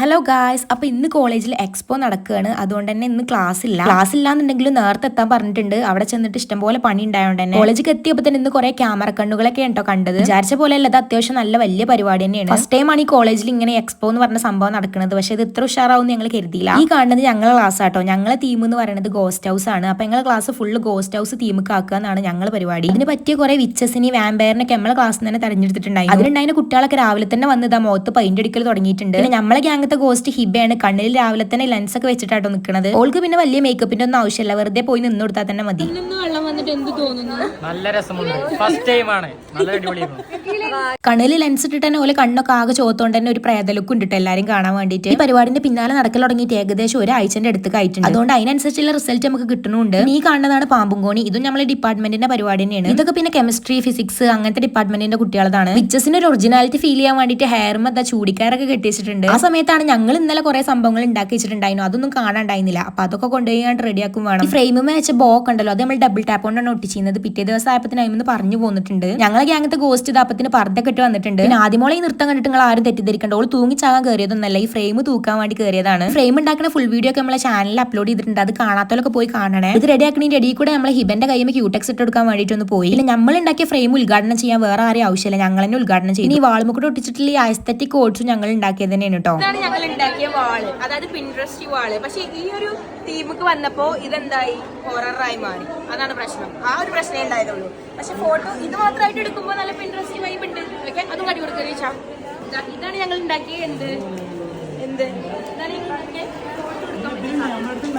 Hello guys, അപ്പൊ ഇന്ന് കോളേജിൽ എക്സ്പോ നടക്കുകയാണ്. അതുകൊണ്ട് തന്നെ ഇന്ന് ക്ലാസ് ഇല്ലാന്നുണ്ടെങ്കിലും നേരത്തെ എത്താൻ പറഞ്ഞിട്ടുണ്ട്. അവിടെ ചെന്നിട്ട് ഇഷ്ടംപോലെ പണി ഉണ്ടായതുകൊണ്ട് തന്നെ കോളേജിൽ എത്തിയപ്പോൾ തന്നെ ഇന്ന് കുറെ ക്യാമറ കണ്ണുകളൊക്കെ ഉണ്ടോ കണ്ടത്. വിചാരിച്ച പോലെ അല്ല, അത് അത്യാവശ്യം നല്ല വലിയ പരിപാടി തന്നെയാണ്. ഫസ്റ്റ് ടൈം ആണ് ഈ കോളേജിൽ ഇങ്ങനെ എക്സ്പോ എന്ന് പറഞ്ഞ സംഭവം നടക്കുന്നത്. പക്ഷെ ഇത് ഇത്ര ഉഷാറാവും ഞങ്ങൾ കരുതിയില്ല. ഈ കാണുന്നത് ഞങ്ങളെ ക്ലാസ് ആട്ടോ. ഞങ്ങളെ തീം എന്ന് പറയുന്നത് ഗോസ്റ്റ് ഹൗസ് ആണ്. അപ്പൊ ഞങ്ങളെ ക്ലാസ് ഫുള്ള് ഗോസ്റ്റ് ഹൗസ് തീമൊക്കെ ആക്കുക എന്നാണ് ഞങ്ങൾ പരിപാടി. ഇതിന് പറ്റിയ കുറെ വിച്ചസിനി വാമ്പയറിനൊക്കെ നമ്മളെ ക്ലാസ്സിൽ തന്നെ തെരഞ്ഞെടുത്തിട്ടുണ്ടായി. അതിലുണ്ടായിരുന്ന കുട്ടികളൊക്കെ രാവിലെ തന്നെ വന്ന് ഇതാ മുഖത്ത് പെയിന്റ് അടിക്കൽ തുടങ്ങിയിട്ടുണ്ട്. പിന്നെ നമ്മളെ ഗ്യാങ്ങത്തെ ഗോസ്റ്റ് ഹിബയാണ്. കണ്ണിൽ രാവിലെ തന്നെ ലെൻസ് ഒക്കെ വെച്ചിട്ടാട്ടോ നിൽക്കുന്നത്. ഓൾക്ക് പിന്നെ വലിയ മേക്കപ്പിന്റെ ഒന്നും ആവശ്യമില്ല, വെറുതെ പോയി നിന്ന് കൊടുത്താൽ തന്നെ മതി. കണ്ണിൽ ലെൻസ് ഇട്ടിട്ട് തന്നെ ഓലെ കണ്ണൊക്കെ ആകെ ചോത്തോണ്ട് തന്നെ ഒരു പ്രേതലുക്ക് ഉണ്ട് എല്ലാരും കാണാൻ വേണ്ടിയിട്ട്. ഈ പരിപാടിന്റെ പിന്നാലെ നടക്കൽ തുടങ്ങിയിട്ട് ഏകദേശം ഒരാഴ്ചന്റെ അടുത്ത് ആയിട്ടുണ്ട്. അതുകൊണ്ട് അതിനനുസരിച്ചുള്ള റിസൾട്ട് നമുക്ക് കിട്ടുന്നുണ്ട്. ഈ കാണുന്നതാണ് പാമ്പുംകോണി. ഇതും നമ്മളെ ഡിപ്പാർട്ട്മെന്റിന്റെ പരിപാടി തന്നെയാണ്. ഇതൊക്കെ പിന്നെ കെമിസ്ട്രി, ഫിസിക്സ് അങ്ങനത്തെ ഡിപ്പാർട്ട്മെന്റിന്റെ കുട്ടികളാണ്. പിക്ചേഴ്സിന് ഒരു ഒറിജിനാലിറ്റി ഫീൽ ചെയ്യാൻ വേണ്ടിയിട്ട് ഹെയർമ ചൂടിക്കാരൊക്കെ കെട്ടിച്ചിട്ടുണ്ട്. ആ സമയത്താണ് ഞങ്ങൾ ഇന്നലെ കുറെ സംഭവങ്ങൾ ഉണ്ടാക്കി വെച്ചിട്ടുണ്ടായിരുന്നു. അതൊന്നും കാണാണ്ടായിരുന്നില്ല. അപ്പൊ അതൊക്കെ കൊണ്ടുപോയി റെഡിയാക്കും വേണം. ഈ ഫ്രെയിമ് വെച്ച ബോക്ക് ഉണ്ടല്ലോ, അത് നമ്മൾ ഡബിൾ ടാപ്പ് കൊണ്ടാണ് ഒട്ടിച്ചിരുന്നത്. പിറ്റേ ദിവസം ആയപ്പത്തിന് അതിന് പറഞ്ഞു പോന്നിട്ടുണ്ട്. ഞങ്ങളെ ഗ്യാങ്ങത്തെ ഗോസ്റ്റ് ഇതാപ്പത്തിന് പർദ്ദ കെട്ടി വന്നിട്ടുണ്ട്. പിന്നെ ആദ്യമോളെ ഈ നൃത്തം കണ്ടിട്ട് നിങ്ങൾ ആരും തെറ്റിദ്ധരിക്കണ്ട. ഓൾ തൂങ്ങിച്ചാകാൻ കയറിയതൊന്നല്ല, ഈ ഫ്രെയിം തൂക്കാൻ വേണ്ടി കയറിയതാണ്. ഫ്രെയിം ഉണ്ടാക്കുന്ന ഫുൾ വീഡിയോ ഒക്കെ നമ്മളെ ചാനലിൽ അപ്ലോഡ് ചെയ്തിട്ടുണ്ട്. അത് കാണാത്തവരൊക്കെ പോയി കാണണേ. ഇത് റെഡിയാക്കണതിന്റെ ഇടയിൽ കൂടെ നമ്മളെ ഹിബന്റെ കൈമ ക്യൂടെക്സ് ഇട്ട് കൊടുക്കാൻ വേണ്ടിയിട്ടൊന്ന് പോയി. പിന്നെ നമ്മൾ ഉണ്ടാക്കിയ ഫ്രെയിം ഉദ്ഘാടനം ചെയ്യാൻ വേറെ ആരെയും ആവശ്യമില്ല, ഞങ്ങൾ തന്നെ ഉദ്ഘാടനം ചെയ്യും. ഈ വാൾമുക്കൂടെ ഒട്ടിച്ചിട്ടുള്ള ഈ ആസ്തെറ്റിക് കോഡ്സും ഞങ്ങൾ ഉണ്ടാക്കിയത് തന്നെയാണ് കേട്ടോ. ഞങ്ങൾ ഉണ്ടാക്കിയ വാള്, അതായത് പിൻട്രസ്റ്റ് വാള്. പക്ഷെ ഈ ഒരു തീമുക്ക് വന്നപ്പോ ഇതെന്തായി, ഹൊററായി മാറി. അതാണ് പ്രശ്നം. ആ ഒരു പ്രശ്നമേ ഉണ്ടായതുള്ളൂ. പക്ഷെ ഫോട്ടോ ഇത് മാത്രമായിട്ട് എടുക്കുമ്പോൾ നല്ല പിൻട്രസ്റ്റ് വൈബ് ഉണ്ട്. അതും കാട്ടി കൊടുക്കുക. ഇതാണ് ഞങ്ങൾ ഉണ്ടാക്കിയ എന്ത് ഇതാണ് ഞങ്ങൾ ഉണ്ടാക്കിയ ഫോട്ടോ എടുക്കാൻ പറ്റും.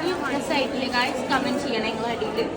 ഈ സൈറ്റില് ഗൈസ് കമന്റ് ചെയ്യണേ നിങ്ങൾ അടിയിൽ.